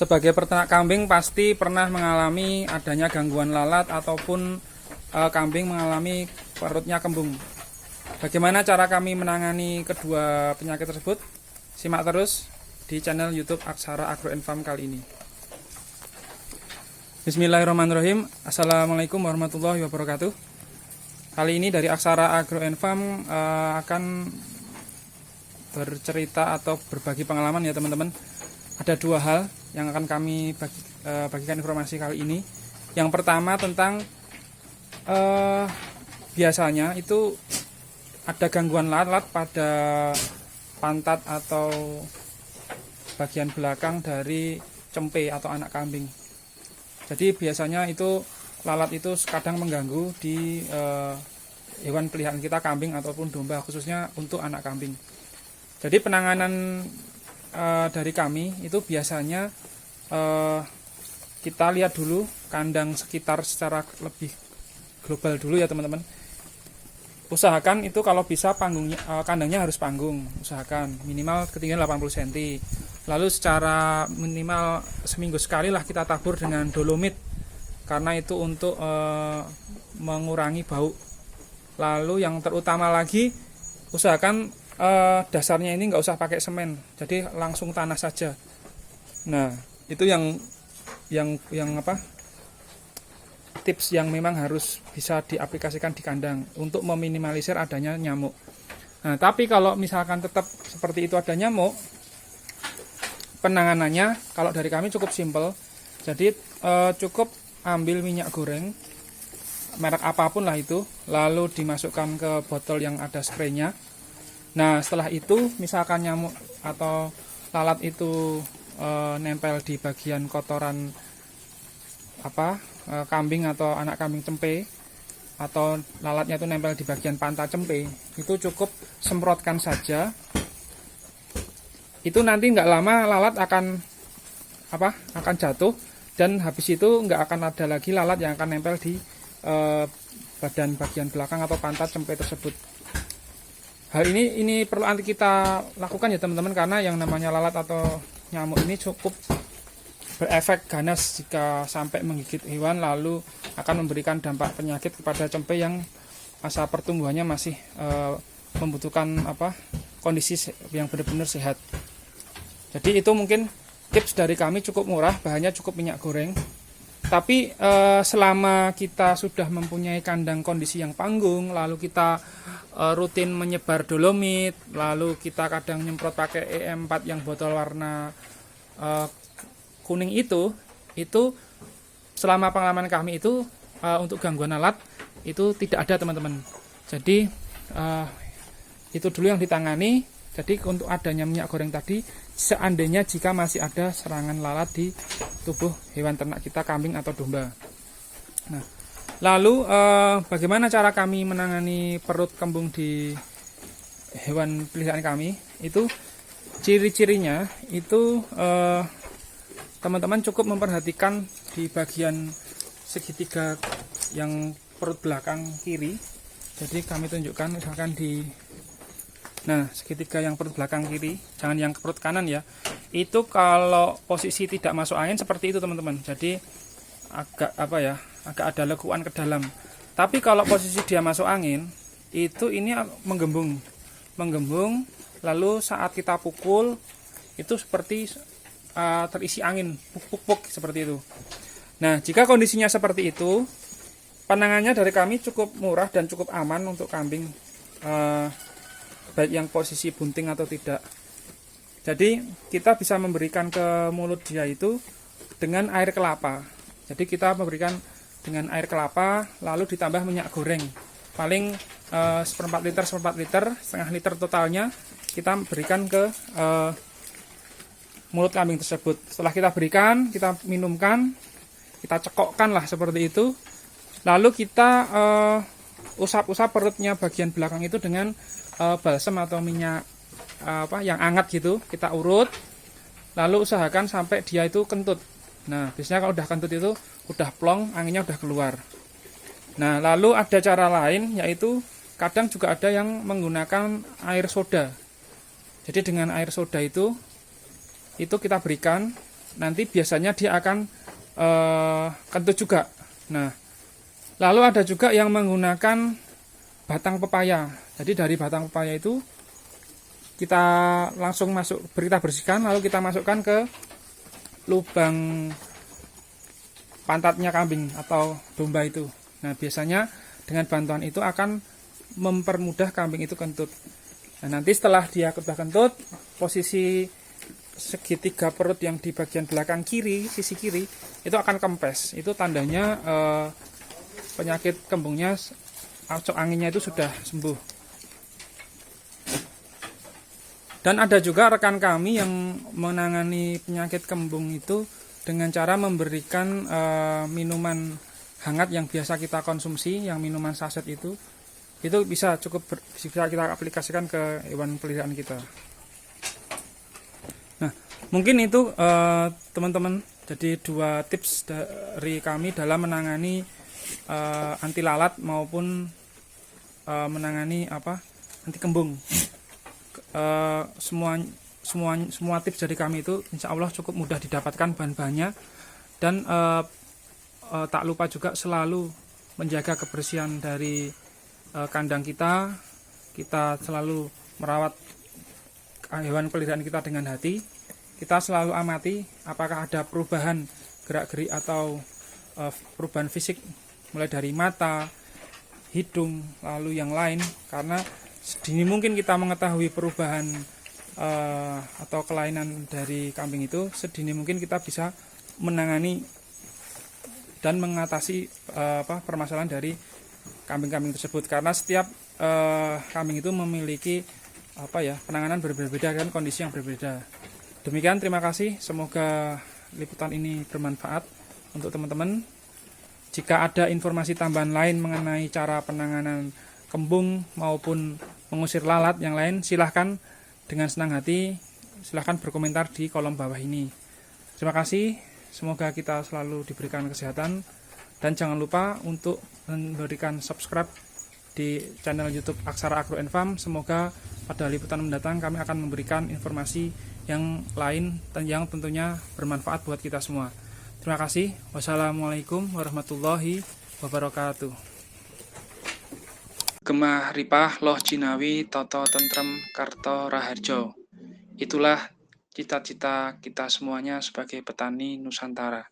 Sebagai peternak kambing pasti pernah mengalami adanya gangguan lalat ataupun kambing mengalami perutnya kembung. Bagaimana cara kami menangani kedua penyakit tersebut? Simak terus di channel YouTube Aksara Agro & Farm kali ini. Bismillahirrahmanirrahim. Assalamualaikum warahmatullahi wabarakatuh. Kali ini dari Aksara Agro & Farm akan bercerita atau berbagi pengalaman ya teman-teman. Ada dua hal yang akan kami bagikan informasi kali ini. Yang pertama tentang biasanya itu ada gangguan lalat pada pantat atau bagian belakang dari cempe atau anak kambing. Jadi biasanya itu lalat itu kadang mengganggu di hewan peliharaan kita, kambing ataupun domba, khususnya untuk anak kambing. Jadi penanganan dari kami itu biasanya kita lihat dulu kandang sekitar secara lebih global dulu ya teman-teman. Usahakan itu kalau bisa kandangnya harus panggung, usahakan minimal ketinggian 80 cm. Lalu secara minimal seminggu sekali lah kita tabur dengan dolomit, karena itu untuk mengurangi bau. Lalu yang terutama lagi, usahakan dasarnya ini nggak usah pakai semen, jadi langsung tanah saja. Nah itu yang tips yang memang harus bisa diaplikasikan di kandang untuk meminimalisir adanya nyamuk. Nah tapi kalau misalkan tetap seperti itu ada nyamuk, penanganannya kalau dari kami cukup simpel. Jadi cukup ambil minyak goreng merek apapun lah itu, lalu dimasukkan ke botol yang ada spraynya. Nah setelah itu misalkan nyamuk atau lalat itu nempel di bagian kotoran kambing atau anak kambing cempe, atau lalatnya itu nempel di bagian pantat cempe, itu cukup semprotkan saja. Itu nanti nggak lama lalat akan jatuh, dan habis itu nggak akan ada lagi lalat yang akan nempel di bagian belakang atau pantat cempe tersebut. Hal ini perlu kita lakukan ya teman-teman, karena yang namanya lalat atau nyamuk ini cukup berefek ganas jika sampai menggigit hewan, lalu akan memberikan dampak penyakit kepada cempe yang masa pertumbuhannya masih membutuhkan kondisi yang benar-benar sehat. Jadi itu mungkin tips dari kami, cukup murah, bahannya cukup minyak goreng. Tapi selama kita sudah mempunyai kandang kondisi yang panggung, lalu kita rutin menyebar dolomit, lalu kita kadang nyemprot pakai EM4 yang botol warna kuning itu selama pengalaman kami itu untuk gangguan lalat itu tidak ada teman-teman. Jadi itu dulu yang ditangani. Jadi untuk adanya minyak goreng tadi, seandainya jika masih ada serangan lalat di tubuh hewan ternak kita, kambing atau domba. Nah, lalu bagaimana cara kami menangani perut kembung di hewan peliharaan kami? Itu ciri-cirinya itu teman-teman cukup memperhatikan di bagian segitiga yang perut belakang kiri. Jadi kami tunjukkan misalkan segitiga yang perut belakang kiri, jangan yang perut kanan ya. Itu kalau posisi tidak masuk angin seperti itu teman-teman. Jadi agak ada lekuan ke dalam. Tapi kalau posisi dia masuk angin, itu ini menggembung. Lalu saat kita pukul itu seperti terisi angin, puk seperti itu. Nah, jika kondisinya seperti itu, penanganannya dari kami cukup murah dan cukup aman untuk kambing, baik yang posisi bunting atau tidak. Jadi kita bisa memberikan ke mulut dia itu dengan air kelapa. Jadi kita memberikan dengan air kelapa, lalu ditambah minyak goreng. Paling seperempat liter, setengah liter totalnya kita berikan ke mulut kambing tersebut. Setelah kita berikan, kita minumkan, kita cekokkan lah seperti itu. Lalu kita usap-usap perutnya bagian belakang itu dengan balsam atau minyak yang hangat gitu. Kita urut, lalu usahakan sampai dia itu kentut. Nah biasanya kalau udah kentut itu udah plong, anginnya udah keluar. Nah lalu ada cara lain, yaitu kadang juga ada yang menggunakan air soda. Jadi dengan air soda itu kita berikan nanti biasanya dia akan kentut juga. Nah, lalu ada juga yang menggunakan batang pepaya. Jadi dari batang pepaya itu kita langsung kita bersihkan, lalu kita masukkan ke lubang pantatnya kambing atau domba itu. Nah, biasanya dengan bantuan itu akan mempermudah kambing itu kentut. Nah, nanti setelah dia sudah kentut, posisi segitiga perut yang di bagian belakang kiri, sisi kiri, itu akan kempes. Itu tandanya penyakit kembungnya, masuk anginnya itu sudah sembuh. Dan ada juga rekan kami yang menangani penyakit kembung itu dengan cara memberikan minuman hangat yang biasa kita konsumsi, yang minuman saset itu bisa bisa kita aplikasikan ke hewan peliharaan kita. Nah, mungkin itu teman-teman, jadi 2 tips dari kami dalam menangani anti lalat maupun menangani anti kembung. Semua tips dari kami itu insya Allah cukup mudah didapatkan bahan-bahannya, dan tak lupa juga selalu menjaga kebersihan dari kandang kita selalu merawat hewan peliharaan kita dengan hati. Kita selalu amati apakah ada perubahan gerak-gerik atau perubahan fisik mulai dari mata, hidung, lalu yang lain, karena sedini mungkin kita mengetahui perubahan atau kelainan dari kambing itu, sedini mungkin kita bisa menangani dan mengatasi permasalahan dari kambing-kambing tersebut, karena setiap kambing itu memiliki penanganan berbeda dan kondisi yang berbeda. Demikian, terima kasih, semoga liputan ini bermanfaat untuk teman-teman. Jika ada informasi tambahan lain mengenai cara penanganan kembung maupun mengusir lalat yang lain, silahkan dengan senang hati silahkan berkomentar di kolom bawah ini. Terima kasih, semoga kita selalu diberikan kesehatan, dan jangan lupa untuk memberikan subscribe di channel YouTube Aksara Agro & Farm. Semoga pada liputan mendatang kami akan memberikan informasi yang lain dan yang tentunya bermanfaat buat kita semua. Terima kasih. Wassalamualaikum warahmatullahi wabarakatuh. Gemah ripah loh jinawi toto tentrem karto raharjo. Itulah cita-cita kita semuanya sebagai petani Nusantara.